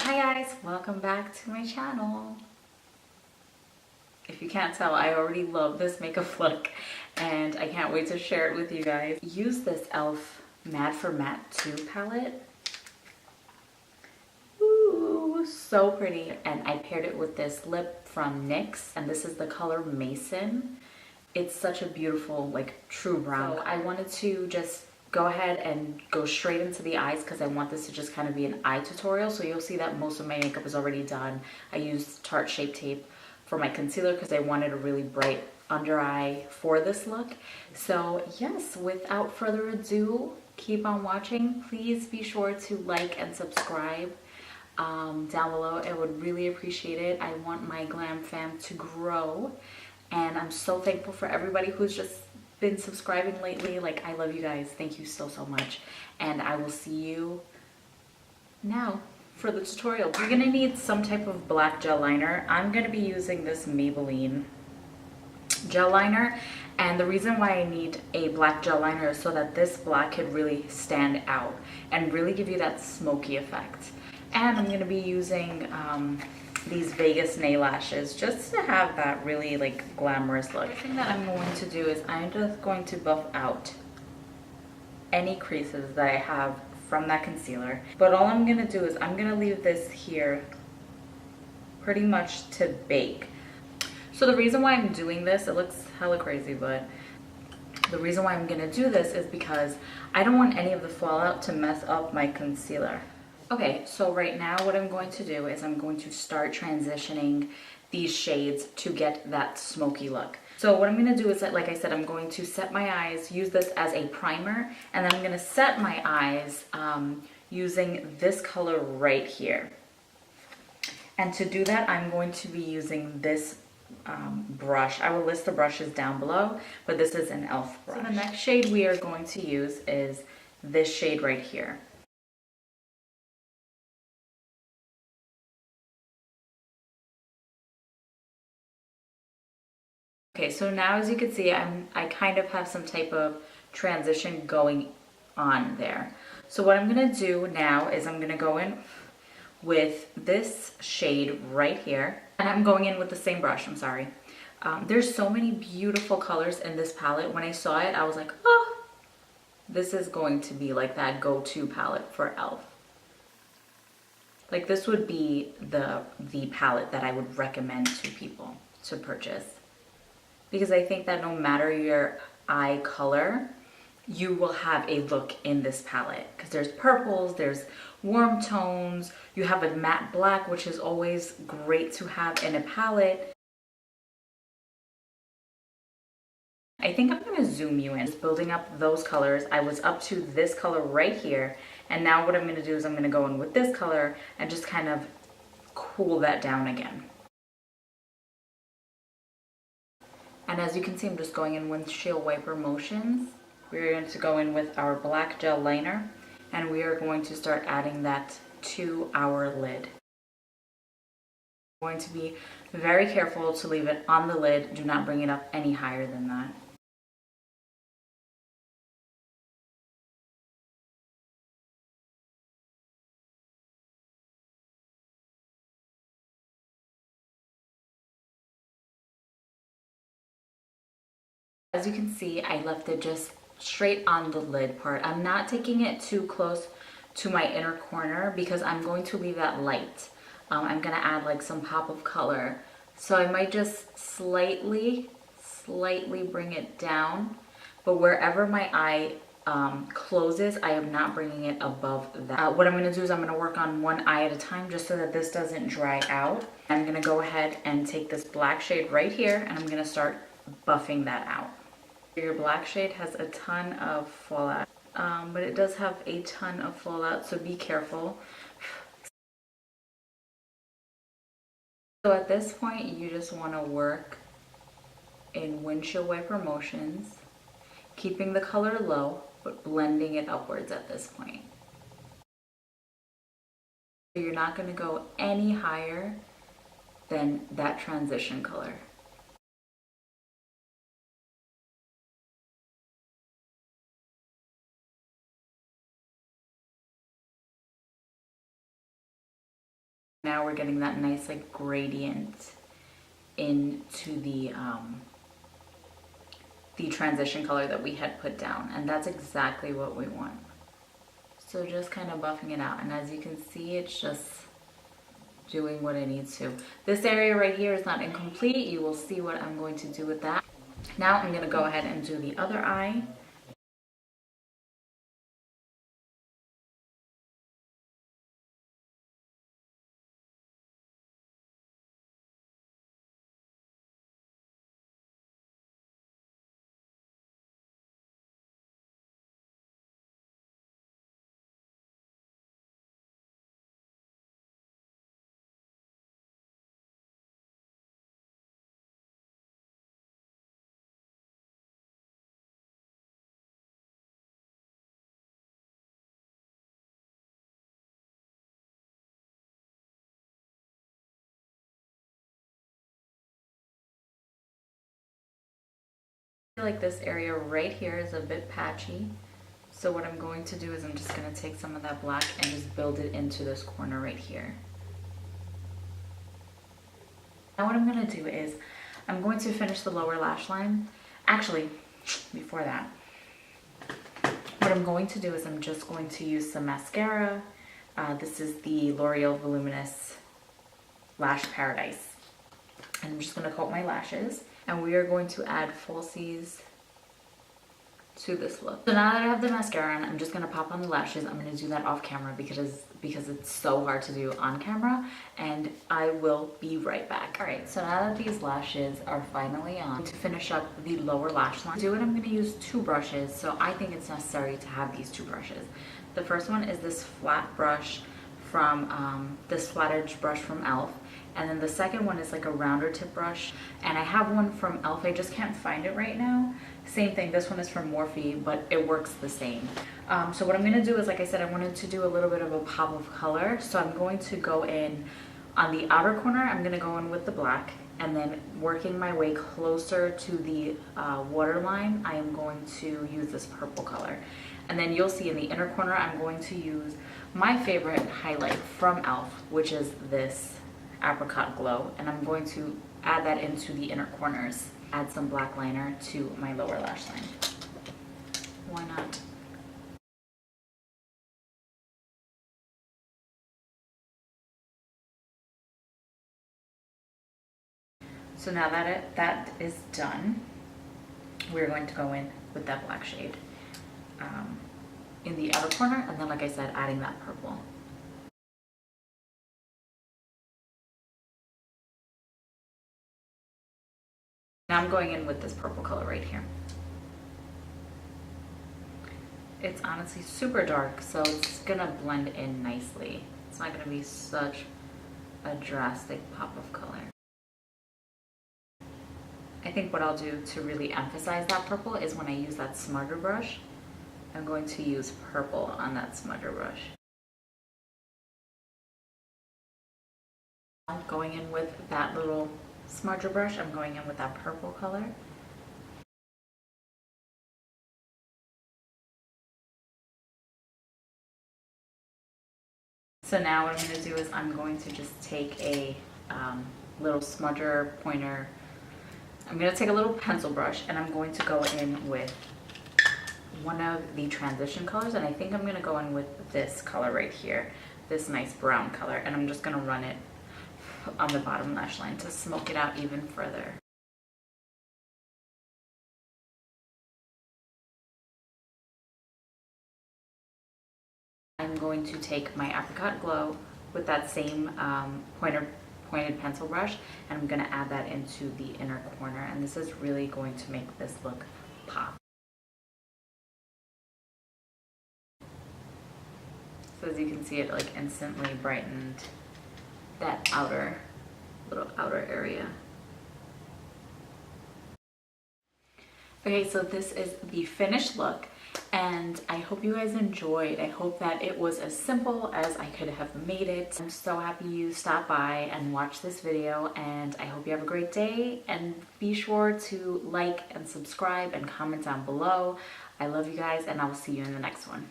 Hi guys, welcome back to my channel. If you can't tell, I already love this makeup look and I can't wait to share it with you guys. Use this E.L.F. Mad for Matte 2 palette. Ooh, so pretty. And I paired it with this lip from NYX and this is the color Mason. It's such a beautiful, like, true brown. So I wanted to just go ahead and go straight into the eyes because I want this to just kind of be an eye tutorial. So you'll see that most of my makeup is already done. I used Tarte Shape Tape for my concealer because I wanted a really bright under eye for this look. So yes, without further ado, keep on watching. Please be sure to like and subscribe down below. I would really appreciate it. I want my Glam Fam to grow. And I'm so thankful for everybody who's just been subscribing lately. Like, I love you guys. Thank you so, so much. And I will see you now for the tutorial. You're gonna need some type of black gel liner. I'm gonna be using this Maybelline gel liner. And the reason why I need a black gel liner is so that this black could really stand out and really give you that smoky effect. And I'm gonna be using these Vegas nail lashes just to have that really like glamorous look. The thing that I'm going to do is I'm just going to buff out any creases that I have from that concealer. But all I'm gonna do is I'm gonna leave this here pretty much to bake. So the reason why I'm doing this, it looks hella crazy, but the reason why I'm gonna do this is because I don't want any of the fallout to mess up my concealer. Okay, so right now what I'm going to do is I'm going to start transitioning these shades to get that smoky look. So what I'm going to do is that, like I said, I'm going to set my eyes, use this as a primer, and then I'm going to set my eyes using this color right here. And to do that, I'm going to be using this brush. I will list the brushes down below, but this is an E.L.F. brush. So the next shade we are going to use is this shade right here. Okay, so now as you can see, I kind of have some type of transition going on there. So what I'm gonna do now is I'm gonna go in with this shade right here, and I'm going in with the same brush, I'm sorry. There's so many beautiful colors in this palette. When I saw it, I was like, oh, this is going to be like that go-to palette for E.L.F. Like, this would be the palette that I would recommend to people to purchase. Because I think that no matter your eye color, you will have a look in this palette. Because there's purples, there's warm tones, you have a matte black, which is always great to have in a palette. I think I'm gonna zoom you in. Just building up those colors. I was up to this color right here. And now what I'm gonna do is I'm gonna go in with this color and just kind of cool that down again. And as you can see, I'm just going in windshield wiper motions. We're going to go in with our black gel liner, and we are going to start adding that to our lid. We're going to be very careful to leave it on the lid. Do not bring it up any higher than that. As you can see, I left it just straight on the lid part. I'm not taking it too close to my inner corner because I'm going to leave that light. I'm gonna add like some pop of color. So I might just slightly bring it down, but wherever my eye closes, I am not bringing it above that. What I'm gonna do is I'm gonna work on one eye at a time just so that this doesn't dry out. I'm gonna go ahead and take this black shade right here and I'm gonna start buffing that out. Your black shade has a ton of fallout, but it does have a ton of fallout, so be careful. So at this point, you just want to work in windshield wiper motions, keeping the color low, but blending it upwards at this point. You're not going to go any higher than that transition color. Now we're getting that nice like gradient into the transition color that we had put down, and that's exactly what we want. So just kind of buffing it out, and as you can see, it's just doing what it needs to. This area right here is not incomplete. You will see what I'm going to do with that. Now I'm going to go ahead and do the other eye. I feel like this area right here is a bit patchy. So what I'm going to do is I'm just going to take some of that black and just build it into this corner right here. Now what I'm going to do is I'm going to finish the lower lash line. Actually, before that, what I'm going to do is I'm just going to use some mascara. This is the L'Oreal Voluminous Lash Paradise. And I'm just going to coat my lashes. And we are going to add falsies to this look. So now that I have the mascara on, I'm just going to pop on the lashes. I'm going to do that off camera because it's so hard to do on camera, and I will be right back. Alright, so now that these lashes are finally on, to finish up the lower lash line, I'm going to use two brushes. So I think it's necessary to have these two brushes. The first one is this flat brush from this flat edge brush from E.L.F. And then the second one is like a rounder tip brush. And I have one from E.L.F. I just can't find it right now. Same thing, this one is from Morphe, but it works the same. So what I'm going to do is, like I said, I wanted to do a little bit of a pop of color. So I'm going to go in on the outer corner, I'm going to go in with the black. And then working my way closer to the waterline, I am going to use this purple color. And then you'll see in the inner corner, I'm going to use my favorite highlight from E.L.F, which is this Apricot Glow. And I'm going to add that into the inner corners. Add some black liner to my lower lash line. Why not? So now that that is done, we're going to go in with that black shade in the outer corner, and then, like I said, adding that purple. Now I'm going in with this purple color right here. It's honestly super dark, so it's gonna blend in nicely. It's not gonna be such a drastic pop of color. I think what I'll do to really emphasize that purple is when I use that smudger brush, I'm going to use purple on that smudger brush. I'm going in with that little smudger brush, I'm going in with that purple color. So now what I'm going to do is I'm going to just take a little smudger pointer. I'm going to take a little pencil brush and I'm going to go in with one of the transition colors, and I think I'm going to go in with this color right here, this nice brown color, and I'm just going to run it on the bottom lash line to smoke it out even further. I'm going to take my Apricot Glow with that same pointed pencil brush, and I'm going to add that into the inner corner, and this is really going to make this look pop. So as you can see, it like instantly brightened that little outer area. Okay, so this is the finished look, and I hope you guys enjoyed. I hope that it was as simple as I could have made it. I'm so happy you stopped by and watched this video, and I hope you have a great day, and be sure to like and subscribe and comment down below. I love you guys, and I will see you in the next one.